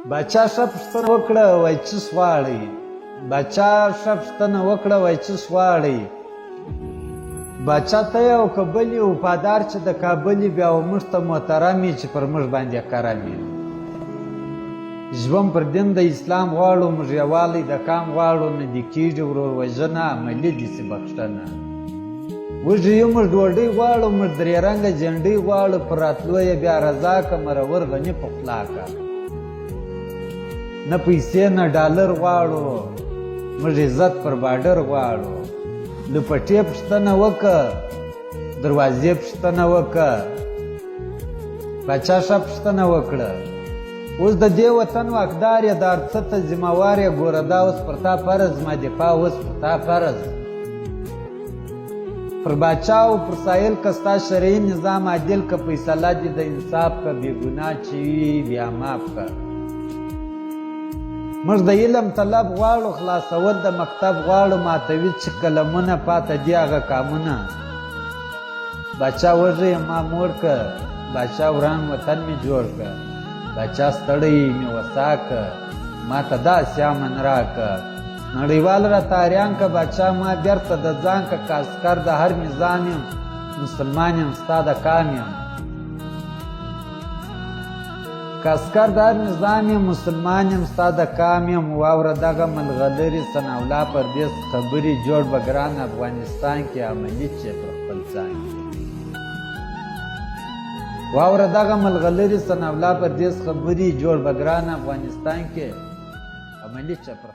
باچا ښه پوښتنه وکړه وایي څه غواړئ؟ باچا ښه پوښتنه وکړه وایي څه غواړئ؟ باچا ته یې او که بل یې وفادار چې د کابل یې بیا و موږ ته محترم یې چې پر موږ باندې کرم یې ژوند پر دین د اسلام غواړو موږ یووالی د کام غواړو نه دې کېږي ورور وژنه عملي دې سي بخښنه وږي یو موږ ډوډۍ غواړو موږ درې رنګه جنډۍ غواړو پر راتلو یې بیا رضا که مرور غني په خوله که نه پیسې نه ډالر غواړو موږ عزت پر باډر غواړو لپټې پوښتنه وکړه دروازې پوښتنه وکړه باچا ښه پوښتنه وکړه اوس د دې وطن واکدار یې د هر څه ته ذمهوار یې ګوره دا اوس پر تا فرض ما دفاع اوس پر تا فرض پر باچا او پر سایل که ستا شرعي نظام عادل که فیصله دې د انصاف که بې ګناه چې وي بیا معاف که موږ د علم طلب غواړو خلاصول د مکتب غواړو ماتوي چې قلمونه پاته دي هغه کامونه باچا وږی ما موړ که باچا وران وطن مې جوړ که باچا ستړی مې وسا که ما ته داسې امن را که نړیوال را تاریان که باچا ما بیرته د ځان که عسکر د هر نظام یم مسلمان یم ستا د کام یم که عسکر د هر نظام یم مسلمان یم ستا د کام یم واوره دغه ملغلرې ثناالله پردیس خبرې جوړ به ګران افغانستان کې عملي چې پر خپل ځان کې واوره دغه ملغلرې ثناالله پردیس خبرې جوړ به ګران افغانستان کې عملي چې پر